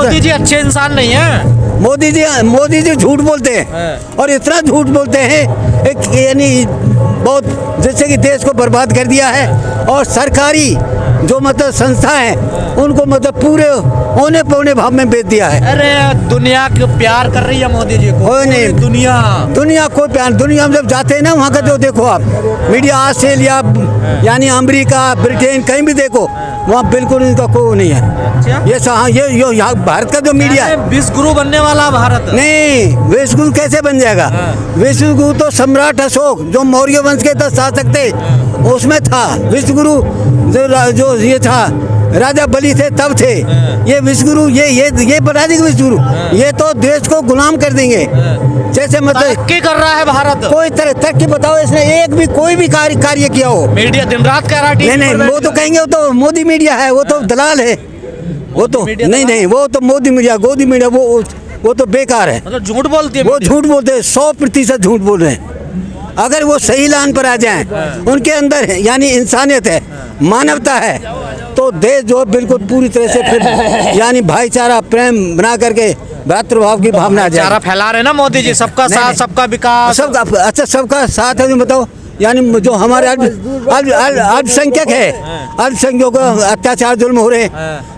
मोदी जी अच्छे इंसान नहीं है। मोदी जी झूठ बोलते हैं और इतना झूठ बोलते हैं एक यानी बहुत, जैसे कि देश को बर्बाद कर दिया है। और सरकारी जो मतलब संस्था है उनको मतलब पूरे औने पौने भाव में बेच दिया है। अरे दुनिया क्यों प्यार कर रही है मोदी जी को? कोई नहीं, दुनिया को प्यार, दुनिया में जब जाते हैं ना वहाँ का जो देखो आप मीडिया, ऑस्ट्रेलिया यानी अमेरिका, ब्रिटेन, कहीं भी देखो वहाँ बिल्कुल इनका कोई नहीं है। ये यहाँ भारत का जो मीडिया है विश्व गुरु बनने वाला भारत नहीं। विश्व गुरु कैसे बन जाएगा? विश्व गुरु तो सम्राट अशोक जो मौर्य वंश के 10 शासक थे उसमें था। विश्व गुरु जो ये था राजा बलि थे तब थे। ये विश्व गुरु ये बना देंगे विश्व गुरु, ये तो देश को गुलाम कर देंगे। जैसे मतलब तरक्की कर रहा है भारत। कोई तरक्की बताओ इसने एक भी कोई भी कार्य किया हो? मीडिया दिन रात कह रहा है। नहीं, वो तो कहेंगे वो तो मोदी मीडिया है, वो तो दलाल है। वो तो नहीं, वो तो मोदी मीडिया, गोदी मीडिया वो तो बेकार है। मतलब झूठ बोलती है। वो झूठ बोलते हैं, 100% झूठ बोल रहे हैं। अगर वो सही लाइन पर आ जाएं, उनके अंदर यानी इंसानियत है, मानवता है, तो देश जो बिल्कुल पूरी तरह से फिर यानी भाईचारा प्रेम बना करके भ्रातृभाव की भावना आ जाए। फैला रहे ना मोदी जी, सबका साथ सबका विकास। सबका अच्छा, सबका साथ है। बताओ यानी जो हमारे अल्पसंख्यक है, अल्पसंख्यकों को अत्याचार जुल्म हो रहे हैं,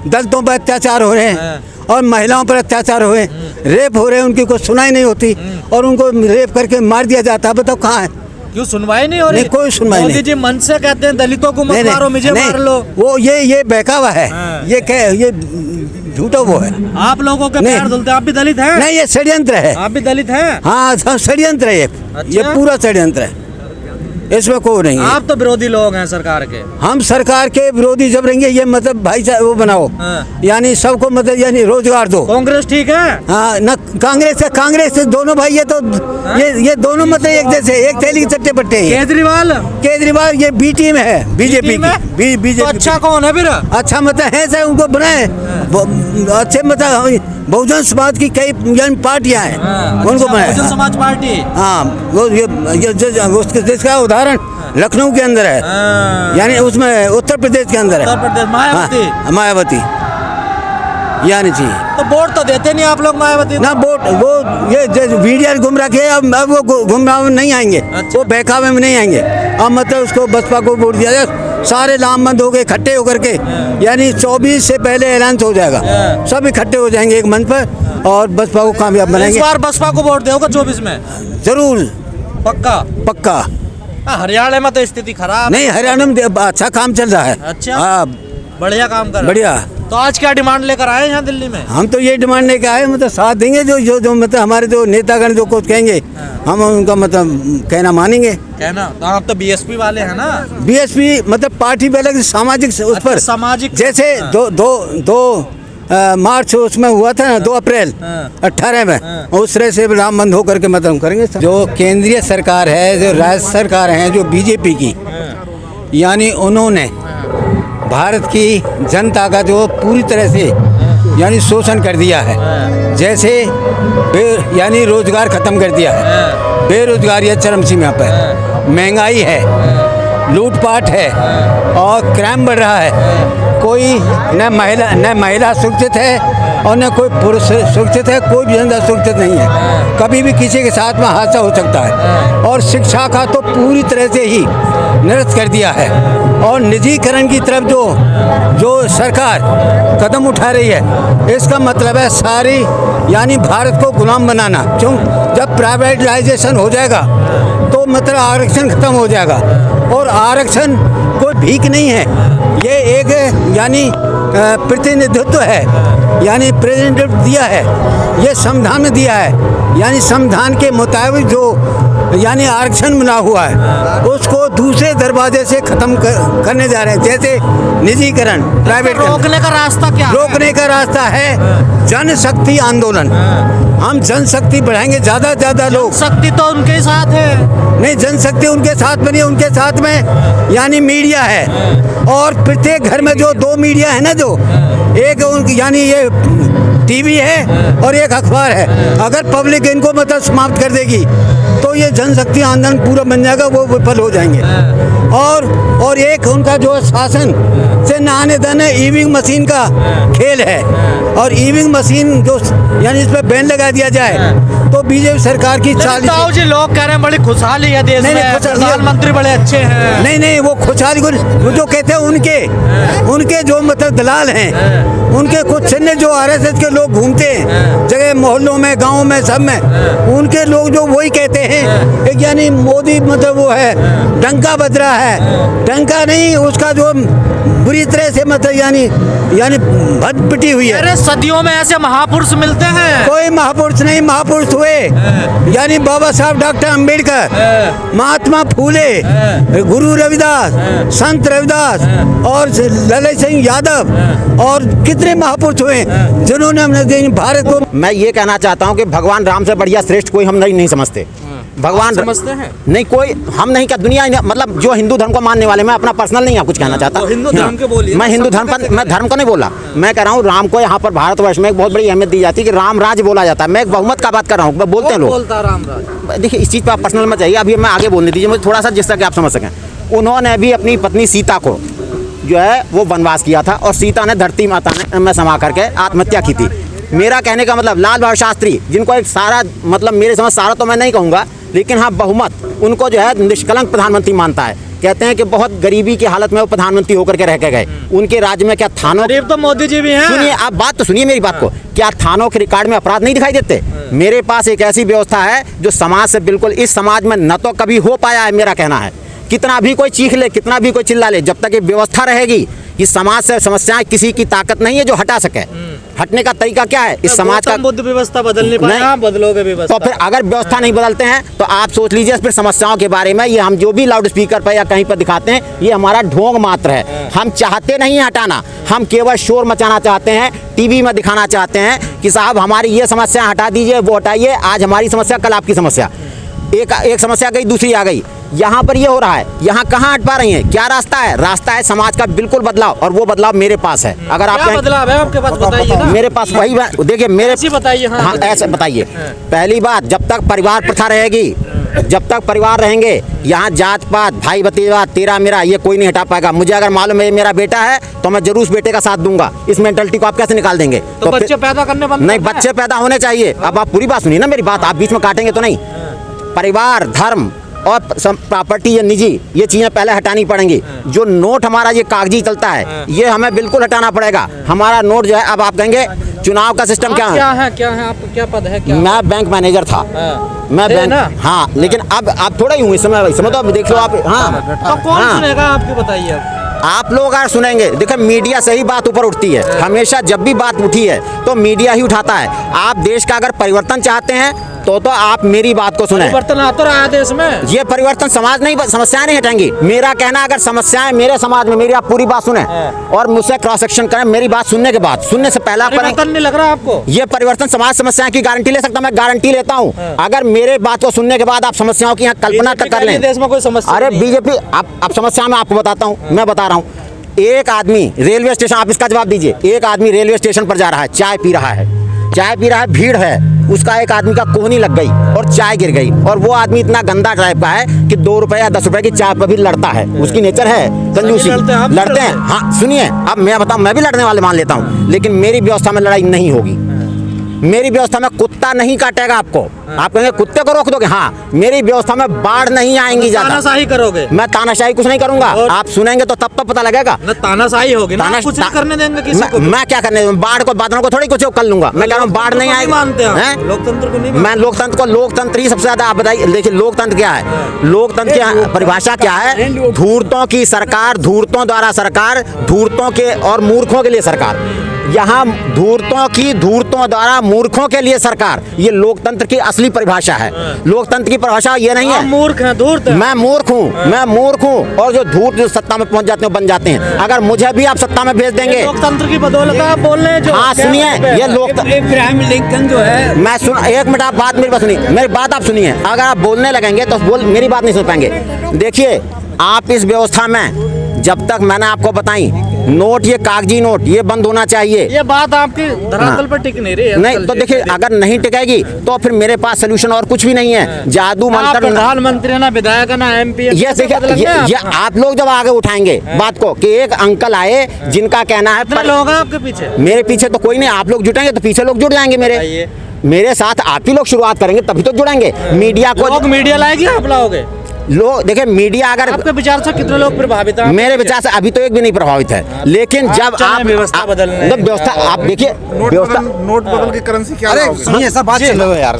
दलितों पर अत्याचार हो रहे हैं और महिलाओं पर अत्याचार हो रहे हैं, रेप हो रहे हैं, उनकी कोई सुनाई नहीं होती और उनको रेप करके मार दिया जाता है। बताओ कहाँ है? क्यों सुनवाई नहीं हो रही? नहीं, कोई सुनवाई नहीं। मोदी जी मन से कहते हैं दलितों को मत मारो, मुझे मार लो। वो ये बहकावा है, ये झूठा वो है। आप लोगों के पैर धुलते, आप भी दलित हैं? नहीं, ये षड्यंत्र है। आप भी दलित हैं? हाँ, षड्यंत्र है ये पूरा षड्यंत्र है, इसमें कोई नहीं है। आप तो विरोधी लोग हैं सरकार के। हम सरकार के विरोधी जब रहेंगे, ये मतलब भाई वो बनाओ, यानी सबको मतलब यानी रोजगार दो। कांग्रेस ठीक है? हाँ ना, कांग्रेस से दोनों भाई ये तो ये दोनों मतलब एक जैसे, एक थैली के चट्टे बट्टे। केजरीवाल ये बी टीम है, बीजेपी की। बीजेपी तो अच्छा कौन है फिर? अच्छा मतलब है सर, उनको बनाए अच्छे मतलब बहुजन समाज की कई पार्टियां हैं, उनको बनाए। बहुजन समाज पार्टी, हाँ, वो ये जिसका उदाहरण लखनऊ के अंदर है, यानी उसमें उत्तर प्रदेश के अंदर है मायावती यानी जी। तो वोट तो देते नहीं आप लोग मायावती ना? वोट वो ये वीडियो गुमराह किए, अब वो गुमराह में नहीं आएंगे। अच्छा। वो बहकावे में नहीं आएंगे। अब मतलब उसको बसपा को वोट दिया जाए, सारे लामबंद हो गए इकट्ठे होकर के, यानी 24 से पहले ऐलान हो जाएगा, सब इकट्ठे हो जाएंगे एक मंच पर और बसपा को कामयाब बनाएंगे। इस बार बसपा को वोट दोगे 24 में? जरूर, पक्का। हरियाणा में तो स्थिति खराब नहीं, हरियाणा में अच्छा काम चल रहा है। अच्छा, हाँ, बढ़िया काम कर रहा है। बढ़िया। तो आज क्या डिमांड लेकर आए यहाँ दिल्ली में? हम तो ये डिमांड लेकर आए, मतलब साथ देंगे जो मतलब हमारे जो नेतागण जो कुछ कहेंगे, हम उनका मतलब कहना मानेंगे। कहना तो आप तो बीएसपी वाले हैं ना? बीएसपी मतलब पार्टी पे अलग सामाजिक उस पर सामाजिक, जैसे दो मार्च उसमें हुआ था ना, 2 अप्रैल 18 में, उस तरह से राम बंद होकर के मतलब करेंगे। जो केंद्रीय सरकार है, जो राज्य सरकार है, जो बीजेपी की, यानी उन्होंने भारत की जनता का जो पूरी तरह से यानी शोषण कर दिया है। जैसे यानी रोजगार खत्म कर दिया है, बेरोजगारी है चरम सीमा पर, महंगाई है, लूटपाट है और क्राइम बढ़ रहा है। कोई न महिला सुरक्षित है और न कोई पुरुष सुरक्षित है, कोई भी जनता सुरक्षित नहीं है। कभी भी किसी के साथ में हादसा हो सकता है। और शिक्षा का तो पूरी तरह से ही निरस्त कर दिया है और निजीकरण की तरफ जो सरकार कदम उठा रही है, इसका मतलब है सारी यानी भारत को गुलाम बनाना। क्यों? जब प्राइवेटाइजेशन हो जाएगा तो मतलब आरक्षण खत्म हो जाएगा और आरक्षण कोई भीख नहीं है, ये एक यानी प्रतिनिधित्व है, यानी प्रेजेंटेटिव दिया है, ये संविधान में दिया है। यानी संविधान के मुताबिक जो यानी आरक्षण बना हुआ है उसको दूसरे दरवाजे से खत्म करने जा रहे हैं। जैसे निजीकरण, प्राइवेट, रोकने का रास्ता क्या? रोकने का रास्ता है जनशक्ति आंदोलन। हम जनशक्ति बढ़ाएंगे, ज़्यादा से ज़्यादा लोग। शक्ति तो उनके साथ है। नहीं, जनशक्ति उनके साथ में नहीं, उनके साथ में यानी मीडिया है और प्रत्येक घर में जो 2 मीडिया है ना, जो एक यानी ये टीवी है और एक अखबार है। अगर पब्लिक इनको मतलब समाप्त कर देगी तो ये जनशक्ति आंदोलन पूरा बन जाएगा, वो विफल हो जाएंगे। और एक उनका जो शासन से नहाने धोने ईविंग मशीन का खेल है, और ईविंग मशीन जो यानी इस पर बैन लगा दिया जाए तो बीजेपी सरकार की चाल। ताऊ जी लोग कह रहे हैं बड़ी खुशहाली है देश में, प्रधानमंत्री बड़े अच्छे हैं। नहीं, वो खुशहाली वो जो कहते हैं उनके जो मतलब दलाल हैं, उनके कुछ चिन्ह जो आरएसएस के लोग घूमते हैं जगह मोहल्लों में, गाँव में, सब में, उनके लोग जो वही कहते हैं एक यानी मोदी मतलब वो है डंका बज रहा है। डंका नहीं, उसका जो बुरी तरह से मतलब यानी भद पिटी हुई है। अरे सदियों में ऐसे महापुरुष मिलते हैं। कोई महापुरुष नहीं, महापुरुष हुए यानी बाबा साहब डॉक्टर अंबेडकर, महात्मा फूले, गुरु रविदास, संत रविदास और ललित सिंह यादव और कितने महापुरुष हुए जिन्होंने हमने भारत को। मैं ये कहना चाहता हूँ कि भगवान राम से बढ़िया श्रेष्ठ कोई हम नहीं समझते। भगवान समझते हैं नहीं, कोई हम नहीं का दुनिया मतलब जो हिंदू धर्म को मानने वाले, मैं अपना पर्सनल नहीं कुछ कहना चाहता। तो हिंदू धर्म के बोलिए। मैं हिंदू धर्म पर, मैं धर्म को नहीं बोला, मैं कह रहा हूँ राम को यहाँ पर भारतवर्ष में एक बहुत बड़ी अहमियत दी जाती है कि राम राज्य बोला जाता है। मैं एक बहुमत का बात कर रहा हूँ, बोलते हैं लोग। देखिए इस चीज़ पर आप पर्सनल मत चाहिए, अभी मैं आगे बोलने दीजिए मुझे थोड़ा सा, जिस तरह कि आप समझ सकें। उन्होंने भी अपनी पत्नी सीता को जो है वो वनवास किया था और सीता ने धरती माता में समा करके आत्महत्या की थी। मेरा कहने का मतलब लाल बहादुर शास्त्री, जिनको एक सारा मतलब मेरे समझ सारा तो मैं नहीं कहूँगा, लेकिन हाँ बहुमत उनको जो है निष्कलंक प्रधानमंत्री मानता है। कहते हैं कि बहुत गरीबी की हालत में वो प्रधानमंत्री होकर के रह के गए। उनके राज्य में क्या थानों, गरीब तो मोदी जी भी हैं। सुनिए आप बात तो सुनिए मेरी बात को, क्या थानों के रिकॉर्ड में अपराध नहीं दिखाई देते? मेरे पास एक ऐसी व्यवस्था है जो समाज से बिल्कुल, इस समाज में न तो कभी हो पाया है, मेरा कहना है। कितना भी कोई चीख ले, कितना भी कोई चिल्ला ले, जब तक ये व्यवस्था रहेगी इस समाज से समस्याएं किसी की ताकत नहीं है जो हटा सके। हटने का तरीका क्या है? इस समाज का बुद्ध व्यवस्था बदल नहीं पाया, बदलोगे व्यवस्था। तो फिर अगर व्यवस्था नहीं बदलते हैं तो आप सोच लीजिए फिर समस्याओं के बारे में। ये हम जो भी लाउड स्पीकर पर या कहीं पर दिखाते हैं, ये हमारा ढोंग मात्र है। हम चाहते नहीं है हटाना, हम केवल शोर मचाना चाहते हैं, टीवी में दिखाना चाहते हैं कि साहब हमारी ये समस्या हटा दीजिए, वो हटाइए, आज हमारी समस्या कल आपकी समस्या। एक समस्या गई, दूसरी आ गई। यहाँ पर ये हो रहा है, यहाँ कहाँ हट पा रही हैं? क्या रास्ता है? रास्ता है समाज का बिल्कुल बदलाव, और वो बदलाव मेरे पास है। अगर आप बदलाव है आपके पास बताइए ना। मेरे पास वही, देखिए मेरे बताइए। हाँ ऐसे बताइए। पहली बात, जब तक परिवार प्रथा रहेगी, जब तक परिवार रहेंगे, यहाँ जात पात, भाई भतीजा, तेरा मेरा, ये कोई नहीं हटा पाएगा। मुझे अगर मालूम है मेरा बेटा है तो मैं जरूर उस बेटे का साथ दूंगा। इस मेंटलिटी को आप कैसे निकाल देंगे? तो बच्चे पैदा करने बंद नहीं, बच्चे पैदा होने चाहिए। अब आप पूरी बात सुनिए ना मेरी बात, आप बीच में काटेंगे तो नहीं। परिवार, धर्म और प्रॉपर्टी या निजी, ये चीज़ें पहले हटानी पड़ेंगी। जो नोट हमारा ये कागजी चलता है, ये हमें बिल्कुल हटाना पड़ेगा। हमारा नोट जो है, अब आप कहेंगे चुनाव का सिस्टम क्या है? क्या है आपका क्या पद है? क्या? मैं बैंक मैनेजर था। मैं बैंक, हाँ, लेकिन अब थोड़ा ही हूँ इस समय तो अब देख लो आप। हाँ तो कौन सुनेगा आपकी, बताइए। आप लोग अगर सुनेंगे, देखिए मीडिया से ही बात ऊपर उठती है। हमेशा जब भी बात उठी है तो मीडिया ही उठाता है। आप देश का अगर परिवर्तन चाहते हैं तो आप मेरी बात को सुने। परिवर्तन आ तो रहा है देश में। ये परिवर्तन समाज नहीं, समस्याएं नहीं हटेंगी। मेरा कहना, अगर समस्याएं मेरे समाज में, मेरी आप पूरी बात सुने और मुझसे क्रॉस सेक्शन करें। मेरी बात सुनने के बाद, सुनने से पहले परिवर्तन नहीं लग रहा आपको? ये परिवर्तन समाज समस्याएं की गारंटी ले सकता, मैं गारंटी लेता हूँ। अगर मेरे बात को सुनने के बाद आप समस्याओं की यहाँ कल्पना तक कर लें। देश में कोई समस्या? अरे बीजेपी, आप समस्या में आपको बताता हूँ, मैं बता रहा हूँ। एक आदमी रेलवे स्टेशन, आप इसका जवाब दीजिए। एक आदमी रेलवे स्टेशन पर जा रहा है, चाय पी रहा है, भीड़ है, उसका एक आदमी का कोहनी लग गई और चाय गिर गई, और वो आदमी इतना गंदा टाइप का है कि 2 रुपए या 10 रुपए की चाय पर भी लड़ता है। उसकी नेचर है कंजूसी, लड़ते हैं। हाँ सुनिए, अब मैं बताऊं, मैं भी लड़ने वाले मान लेता हूँ, लेकिन मेरी व्यवस्था में लड़ाई नहीं होगी। मेरी व्यवस्था में कुत्ता नहीं काटेगा आपको। आप कहेंगे कुत्ते को रोक दोगे, हाँ। मेरी व्यवस्था में बाढ़ नहीं आएंगी ज्यादा। तानाशाही करोगे? मैं तानाशाही कुछ नहीं करूंगा। आप सुनेंगे तो तब तो पता लगेगा। तानाशाही होगी ना, कुछ नहीं करने देंगे किसी को। मैं क्या करने, बाढ़ को, बादलों को थोड़ी कुछ कर लूंगा। मैं कह रहा हूँ बाढ़ नहीं आएगी। मानते हैं लोकतंत्र को? नहीं, मैं लोकतंत्र ही सबसे ज्यादा। आप बताइए, देखिए लोकतंत्र क्या है? लोकतंत्र की परिभाषा क्या है? धूर्तों की सरकार, धूर्तों द्वारा सरकार, धूर्तों के और मूर्खों के लिए सरकार। यहाँ धूर्तों द्वारा मूर्खों के लिए सरकार, ये लोकतंत्र की असली परिभाषा है। लोकतंत्र की परिभाषा ये नहीं है मूर्ख है, धूर्त है। मैं मूर्ख हूँ, और जो धूर्त जो सत्ता में पहुंच जाते हैं बन जाते हैं। अगर मुझे भी आप सत्ता में भेज देंगे, लोकतंत्र की बदौलत आप बोल रहे हैं। हाँ सुनिए, ये लोकतंत्र, इब्राहिम लिंकन जो है, मैं सुन, एक मिनट आप बात, मेरी बात सुनिए, मेरी बात आप सुनिए। अगर आप बोलने लगेंगे तो मेरी बात नहीं सुन पाएंगे। देखिए, आप इस व्यवस्था में जब तक मैंने आपको बताई नोट, ये कागजी नोट ये बंद होना चाहिए। ये बात आपकी धरातल पर टिक नहीं रही है। नहीं तो देखिए, अगर नहीं टिकेगी तो फिर मेरे पास सोल्यूशन और कुछ भी नहीं है। जादू मंत्र, प्रधानमंत्री ना विधायक ना MP, ये देखिए, ये आप लोग जब आगे उठाएंगे बात को कि एक अंकल आए जिनका कहना है लोग हैं आपके पीछे। मेरे पीछे तो कोई नहीं, आप लोग जुटेंगे तो पीछे लोग जुट जाएंगे मेरे साथ। आप ही लोग शुरुआत करेंगे तभी तो जुड़ेंगे। मीडिया को लोग मीडिया लाएगी, आप लाओगे लोग। देखिए मीडिया अगर आपके विचार से कितने लोग प्रभावित हैं? मेरे विचार से अभी तो एक भी नहीं प्रभावित है, लेकिन जब आप व्यवस्था बदलने, व्यवस्था आप देखिए, व्यवस्था नोट बदल की करेंसी क्या? अरे सब बात चल रहा है यार।